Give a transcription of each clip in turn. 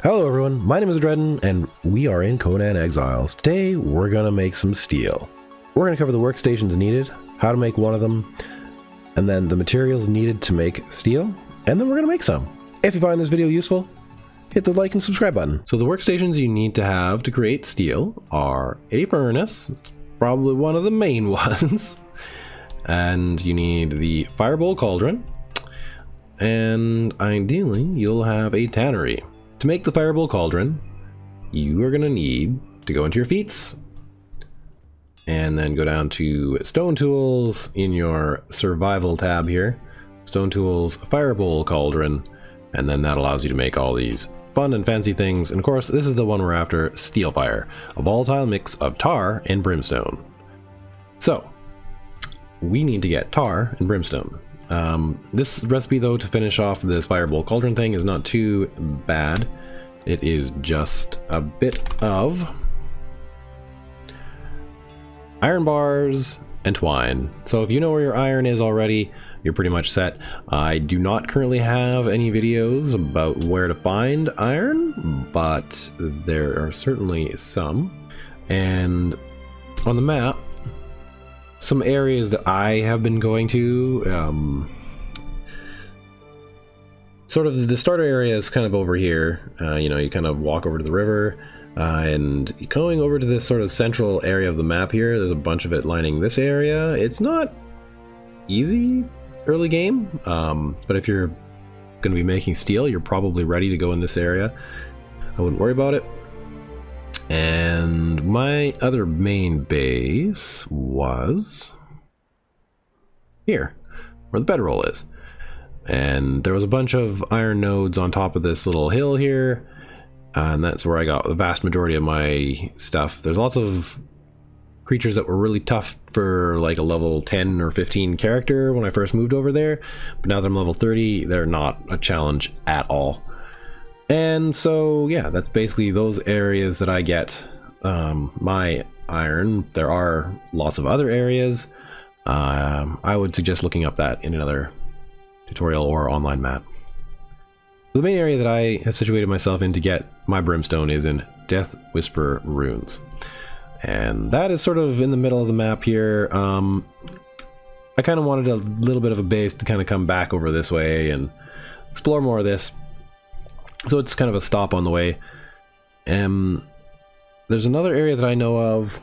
Hello everyone, my name is Dredden, and we are in Conan Exiles. Today, we're gonna make some steel. We're gonna cover the workstations needed, how to make one of them, and then the materials needed to make steel, and then we're gonna make some. If you find this video useful, hit the like and subscribe button. So the workstations you need to have to create steel are a furnace, it's probably one of the main ones, and you need the firebowl cauldron, and ideally, you'll have a tannery. To make the firebowl cauldron, you are going to need to go into your feats and then go down to stone tools in your survival tab here. Stone tools, firebowl cauldron, and then that allows you to make all these fun and fancy things. And of course, this is the one we're after, steelfire, a volatile mix of tar and brimstone. So, we need to get tar and brimstone. This recipe, though, to finish off this firebowl cauldron thing is not too bad. It is just a bit of iron bars and twine. So if you know where your iron is already, you're pretty much set. I do not currently have any videos about where to find iron, but there are certainly some. And on the map, some areas that I have been going to, sort of the starter area is kind of over here. You know, you kind of walk over to the river, and going over to this sort of central area of the map here, there's a bunch of it lining this area. It's not easy early game, but if you're going to be making steel, you're probably ready to go in this area. I wouldn't worry about it. And my other main base was here, where the bedroll is. And there was a bunch of iron nodes on top of this little hill here, and that's where I got the vast majority of my stuff. There's lots of creatures that were really tough for like a level 10 or 15 character when I first moved over there, but now that I'm level 30, they're not a challenge at all. And so, yeah, that's basically those areas that I get my iron. There are lots of other areas. I would suggest looking up that in another tutorial or online map. The main area that I have situated myself in to get my brimstone is in Deathwisperers runes. And that is sort of in the middle of the map here. I kind of wanted a little bit of a base to kind of come back over this way and explore more of this. So it's kind of a stop on the way. There's another area that I know of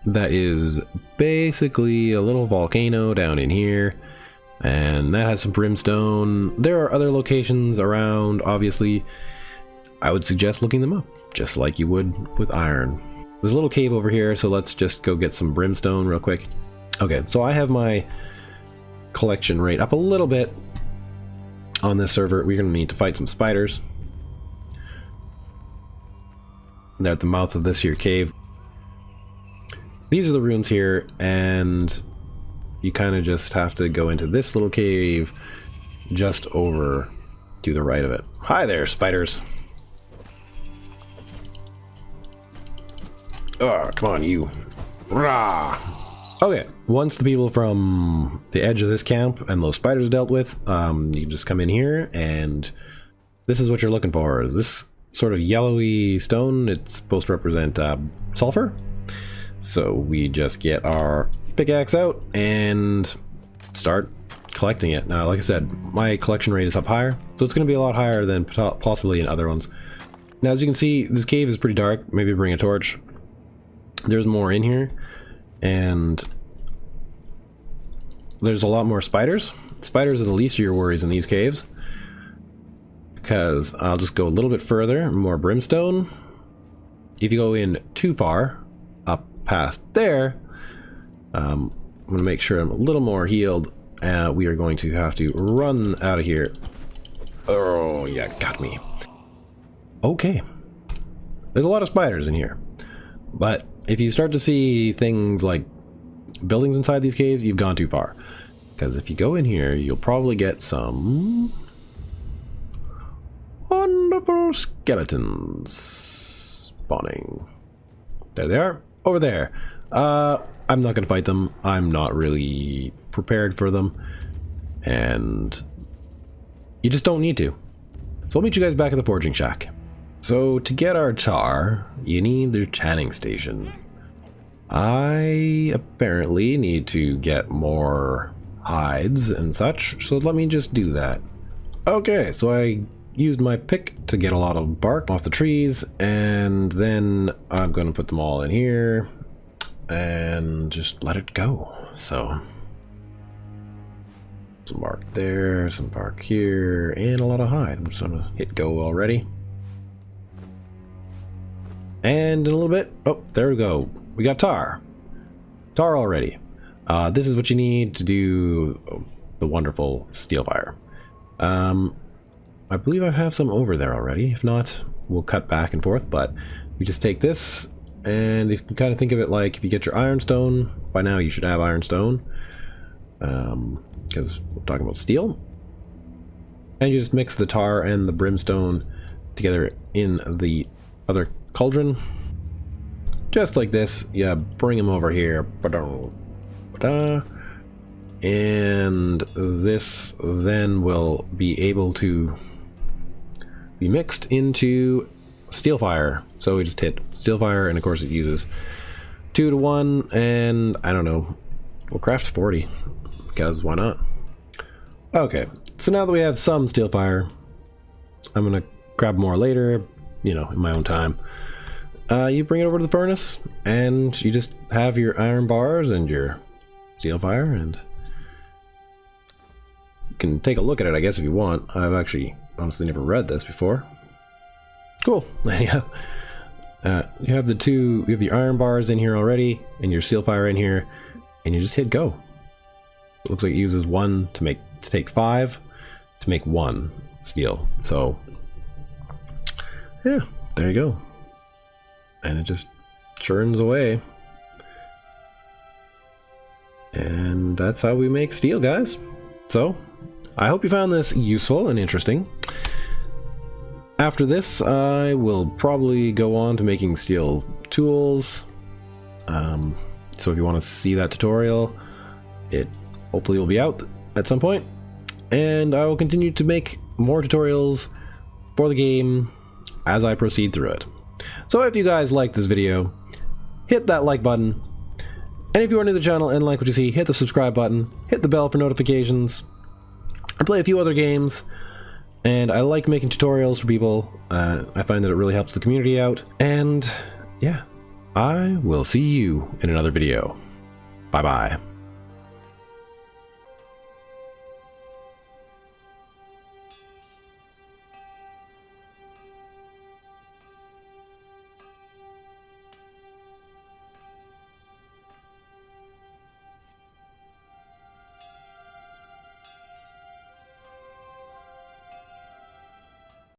that is basically a little volcano down in here, and that has some brimstone. There are other locations around, obviously. I would suggest looking them up, just like you would with iron. There's a little cave over here, so let's just go get some brimstone real quick. Okay, so I have my collection rate up a little bit on this server. We're going to need to fight some spiders. They're at the mouth of this here cave. These are the runes here, and you kind of just have to go into this little cave just over to the right of it. Hi there, spiders. Oh, come on, you. Rah! Okay, once the people from the edge of this camp and those spiders dealt with, you can just come in here, and this is what you're looking for. Is this sort of yellowy stone? It's supposed to represent sulfur. So we just get our pickaxe out and start collecting it. Now, like I said, my collection rate is up higher, so it's going to be a lot higher than possibly in other ones. Now, as you can see, this cave is pretty dark. Maybe bring a torch. There's more in here, and there's a lot more spiders. Spiders are the least of your worries in these caves, because I'll just go a little bit further. More brimstone. If you go in too far, up past there, I'm going to make sure I'm a little more healed. We are going to have to run out of here. Oh, yeah, got me. Okay. There's a lot of spiders in here, but if you start to see things like buildings inside these caves, you've gone too far. Because if you go in here, you'll probably get some wonderful skeletons spawning. There they are, over there. I'm not going to fight them. I'm not really prepared for them. And you just don't need to. So I'll meet you guys back at the forging shack. So to get our tar, you need the tanning station. I apparently need to get more hides and such, so let me just do that. Okay, so I used my pick to get a lot of bark off the trees, and then I'm going to put them all in here and just let it go. So some bark there, some bark here, and a lot of hide. I'm just going to hit go already. And in a little bit, oh, there we go. We got tar. Tar already. This is what you need to do the wonderful steelfire. I believe I have some over there already. If not, we'll cut back and forth, but we just take this, and you can kind of think of it like if you get your ironstone, by now you should have ironstone, because we're talking about steel. And you just mix the tar and the brimstone together in the other cauldron. Just like this, yeah, bring them over here. And this then will be able to be mixed into steelfire. So we just hit steelfire, and of course it uses 2 to 1, and I don't know, we'll craft 40, because why not? Okay, so now that we have some steelfire, I'm gonna grab more later, you know, in my own time. You bring it over to the furnace, and you just have your iron bars and your steelfire, and you can take a look at it, I guess, if you want. I've actually honestly never read this before. Cool. Yeah. You have the iron bars in here already, and your steelfire in here, and you just hit go. It looks like it uses 1 to take 5 to make 1 steel. So yeah, there you go. And it just churns away. And that's how we make steel, guys. So I hope you found this useful and interesting. After this, I will probably go on to making steel tools. So if you want to see that tutorial, it hopefully will be out at some point. And I will continue to make more tutorials for the game as I proceed through it. So if you guys liked this video, hit that like button. And if you are new to the channel and like what you see, hit the subscribe button, hit the bell for notifications. I play a few other games, and I like making tutorials for people. I find that it really helps the community out. And yeah, I will see you in another video. Bye bye.